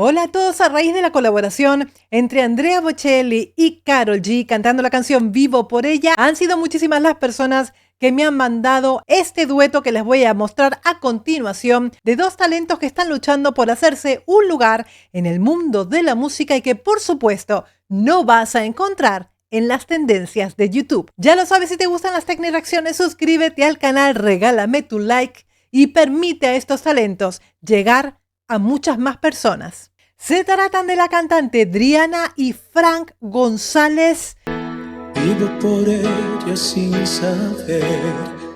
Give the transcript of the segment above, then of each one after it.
Hola a todos, a raíz de la colaboración entre Andrea Bocelli y Karol G cantando la canción Vivo por ella, han sido muchísimas las personas que me han mandado este dueto que les voy a mostrar a continuación de dos talentos que están luchando por hacerse un lugar en el mundo de la música y que por supuesto no vas a encontrar en las tendencias de YouTube. Ya lo sabes, si te gustan las Tecnireacciones, suscríbete al canal, regálame tu like y permite a estos talentos llegar a muchas más personas. Se tratan de la cantante Driana y Frank González. Vivo por ella sin saber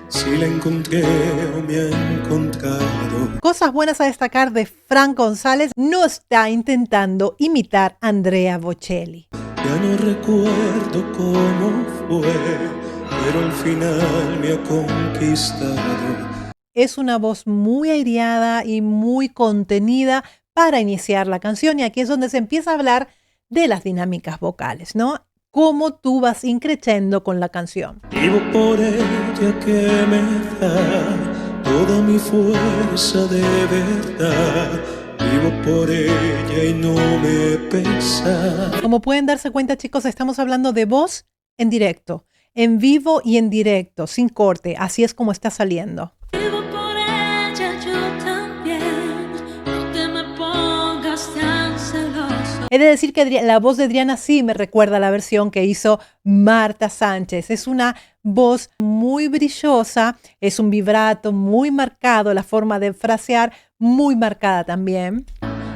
si la encontré o me ha encontrado. Cosas buenas a destacar de Frank González: no está intentando imitar a Andrea Bocelli. Ya no recuerdo cómo fue, pero al final me ha conquistado. Es una voz muy aireada y muy contenida para iniciar la canción, y aquí es donde se empieza a hablar de las dinámicas vocales, ¿no? Cómo tú vas increciendo con la canción. Vivo por ella que me da toda mi fuerza de verdad. Vivo por ella y no me pesa. Como pueden darse cuenta, chicos, estamos hablando de voz en directo, en vivo y en directo, sin corte. Así es como está saliendo. He de decir que la voz de Driana sí me recuerda a la versión que hizo Marta Sánchez. Es una voz muy brillosa, es un vibrato muy marcado, la forma de frasear muy marcada también.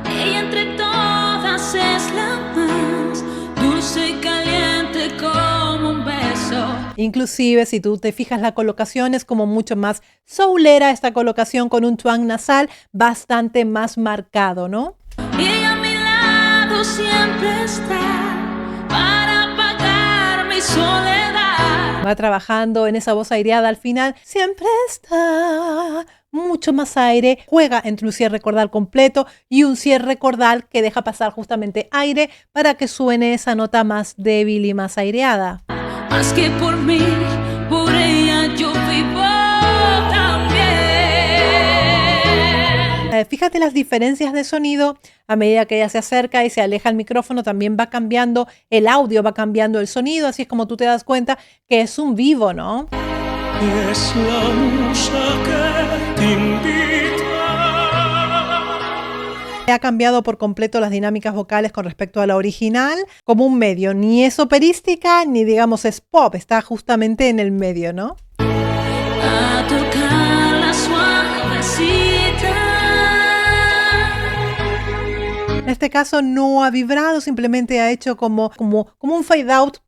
Ella entre todas es la más dulce y caliente como un beso. Inclusive, si tú te fijas, la colocación es como mucho más soulera, esta colocación con un twang nasal bastante más marcado, ¿no? Ella a mi lado siempre está para apagar mi soledad. Va trabajando en esa voz aireada al final. Siempre está mucho más aire. Juega entre un cierre cordal completo y un cierre cordal que deja pasar justamente aire para que suene esa nota más débil y más aireada. Más que por mí, por ella yo vivo también. Fíjate las diferencias de sonido a medida que ella se acerca y se aleja el micrófono. También va cambiando el audio, va cambiando el sonido. Así es como tú te das cuenta que es un vivo, ¿no? Y es la musa que te invita. Ha cambiado por completo las dinámicas vocales con respecto a la original, como un medio. Ni es operística, ni digamos es pop. Está justamente en el medio, ¿no? A tocarla suavecita. En este caso no ha vibrado, simplemente ha hecho como un fade out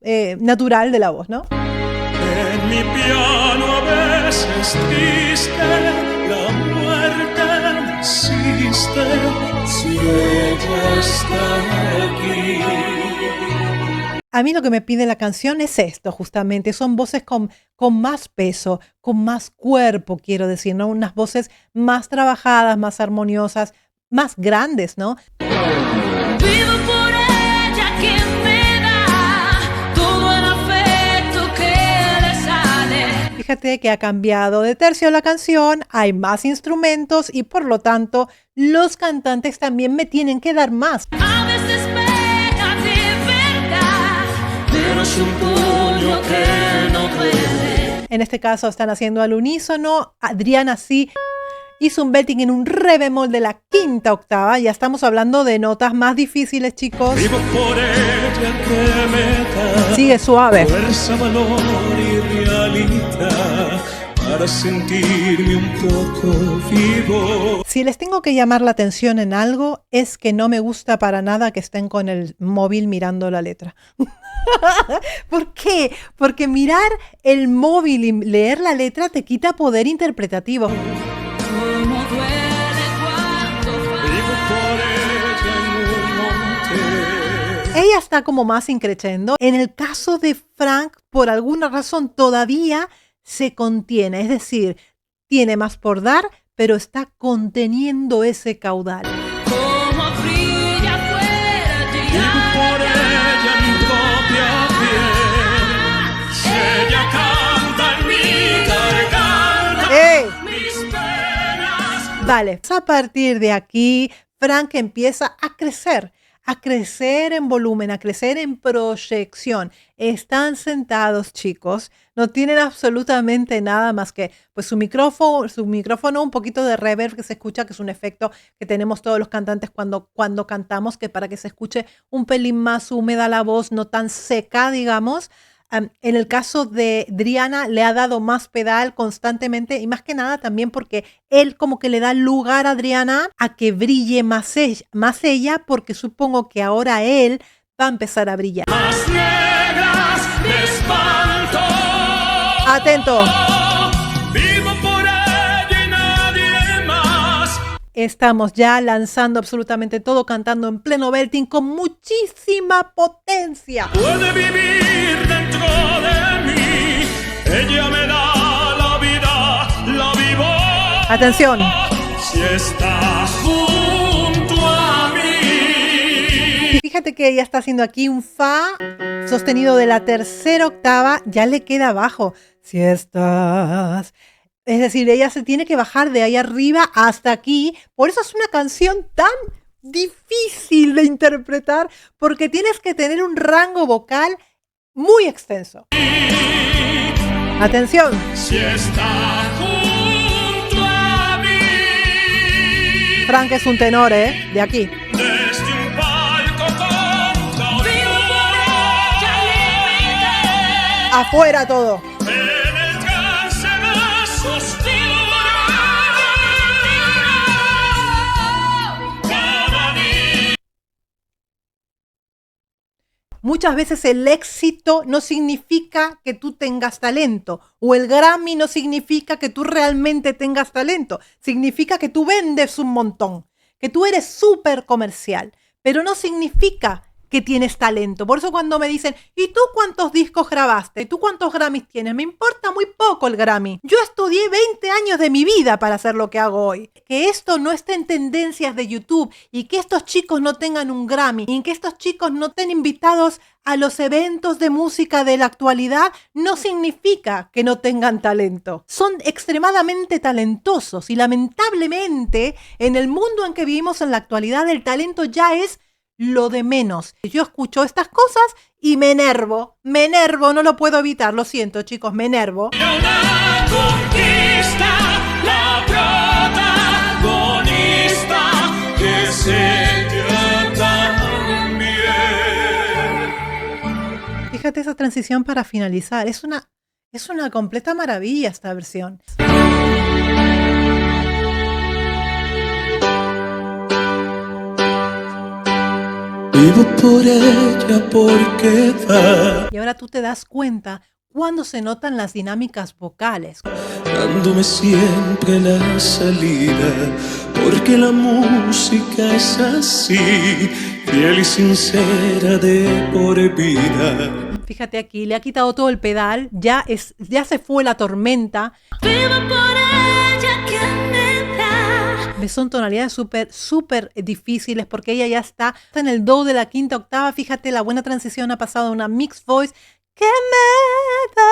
natural de la voz, ¿no? En mi piano a veces triste, la muerte existe. Si ella está aquí. A mí lo que me pide la canción es esto, justamente. Son voces con más peso, con más cuerpo, quiero decir, ¿no? Unas voces más trabajadas, más armoniosas, más grandes, ¿no? Vivo por ella que me da todo el afecto que le sale. Fíjate que ha cambiado de tercio la canción, hay más instrumentos y por lo tanto los cantantes también me tienen que dar más. A veces pega de verdad, pero es un puño que no duele. En este caso están haciendo al unísono. Driana sí hizo un belting en un re bemol de la quinta octava. Ya estamos hablando de notas más difíciles, chicos. Vivo por ella que me da Sigue suave. fuerza, valor y realidad para sentirme un poco vivo. Si les tengo que llamar la atención en algo, es que no me gusta para nada que estén con el móvil mirando la letra. ¿Por qué? Porque mirar el móvil y leer la letra te quita poder interpretativo. Cómo duele cuando Vivo por ella en un monte. Ella está como más increciendo. En el caso de Frank, por alguna razón todavía se contiene, es decir, tiene más por dar, pero está conteniendo ese caudal. cómo brilla fuera de Vivo por ella mi propia piel. Si ella canta en mi garganta, ¡Ey! mis penas. Vale, a partir de aquí Frank empieza a crecer en volumen, a crecer en proyección. Están sentados, chicos, no tienen absolutamente nada más que pues su micrófono, un poquito de reverb que se escucha, que es un efecto que tenemos todos los cantantes cuando cantamos, que para que se escuche un pelín más húmeda la voz, no tan seca, digamos. En el caso de Driana le ha dado más pedal constantemente y más que nada también porque él como que le da lugar a Driana a que brille más ella, porque supongo que ahora él va a empezar a brillar. Más negras de espanto. Atento. Vivo por ella y nadie más. Estamos ya lanzando absolutamente todo, cantando en pleno belting con muchísima potencia. Puede vivir dentro de mí. Ella me da la vida, la vivo. Atención. Si está junto a mí. Fíjate que ella está haciendo aquí un fa sostenido de la tercera octava, ya le queda abajo. Si estás... Es decir, ella se tiene que bajar de ahí arriba hasta aquí. Por eso es una canción tan difícil de interpretar, porque tienes que tener un rango vocal muy extenso. Atención. Si está junto a mí. Frank es un tenor, de aquí. Desde un palco con Vivo por ella libre. Afuera todo. en el trance más oscuro. Cada día. Muchas veces el éxito no significa que tú tengas talento, o el Grammy no significa que tú realmente tengas talento, significa que tú vendes un montón, que tú eres súper comercial, pero no significa que tienes talento. Por eso cuando me dicen, ¿y tú cuántos discos grabaste? ¿Y tú cuántos Grammys tienes? Me importa muy poco el Grammy. Yo estudié 20 años de mi vida para hacer lo que hago hoy. Que esto no esté en tendencias de YouTube y que estos chicos no tengan un Grammy y que estos chicos no estén invitados a los eventos de música de la actualidad no significa que no tengan talento. Son extremadamente talentosos y lamentablemente en el mundo en que vivimos en la actualidad el talento ya es lo de menos. Yo escucho estas cosas y me enervo, no lo puedo evitar, lo siento chicos, me enervo. Una conquista, la protagonista que se también. Fíjate esa transición para finalizar, es una completa maravilla esta versión. Vivo por ella porque da, Y ahora tú te das cuenta cuando se notan las dinámicas vocales. dándome siempre la salida, porque la música es así, fiel y sincera de por vida. Fíjate aquí, le ha quitado todo el pedal, ya se fue la tormenta. Vivo por ella que me da. Son tonalidades súper difíciles porque ella ya está en el do de la quinta octava. Fíjate, la buena transición ha pasado a una mixed voice que me da.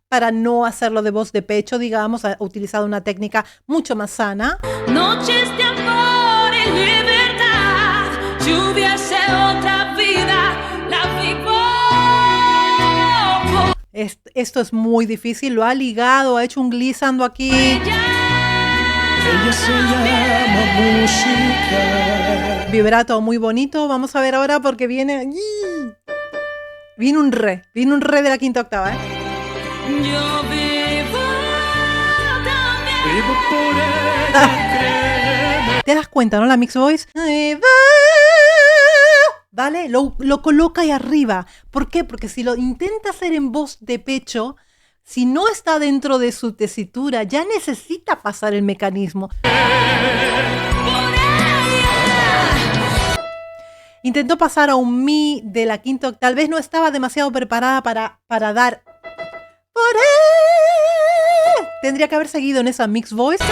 Para no hacerlo de voz de pecho, digamos, ha utilizado una técnica mucho más sana. Noches de amor y libertad. Lluvias de otra vida. La vivo. Esto es muy difícil, lo ha ligado, ha hecho un glissando aquí. Ella se llama música. Vibrato muy bonito. Vamos a ver ahora porque viene un re de la quinta octava, Yo vivo también. Vivo por ella, créeme. ¿Te das cuenta, no? La mixed voice. ¿Vale? Lo coloca ahí arriba. ¿Por qué? Porque si lo intenta hacer en voz de pecho, si no está dentro de su tesitura, ya necesita pasar el mecanismo. Intentó pasar a un mi de la quinta octava. Tal vez no estaba demasiado preparada para dar. Por él. Tendría que haber seguido en esa mixed voice.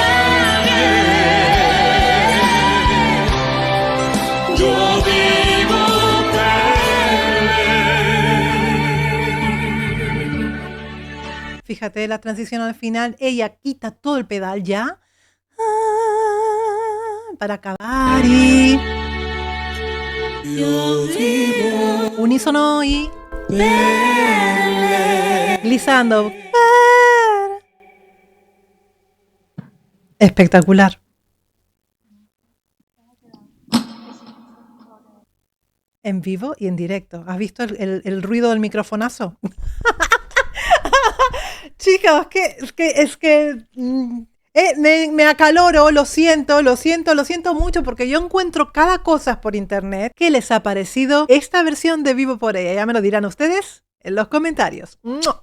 Yo vivo Fíjate la transición al final. Ella quita todo el pedal ya. para acabar y Yo vivo unísono y glissando. Espectacular. En vivo y en directo. ¿Has visto el ruido del microfonazo? Chicos, me acaloro, lo siento mucho porque yo encuentro cada cosa por internet. ¿Qué les ha parecido esta versión de Vivo por ella? Ya me lo dirán ustedes en los comentarios. ¡Mua!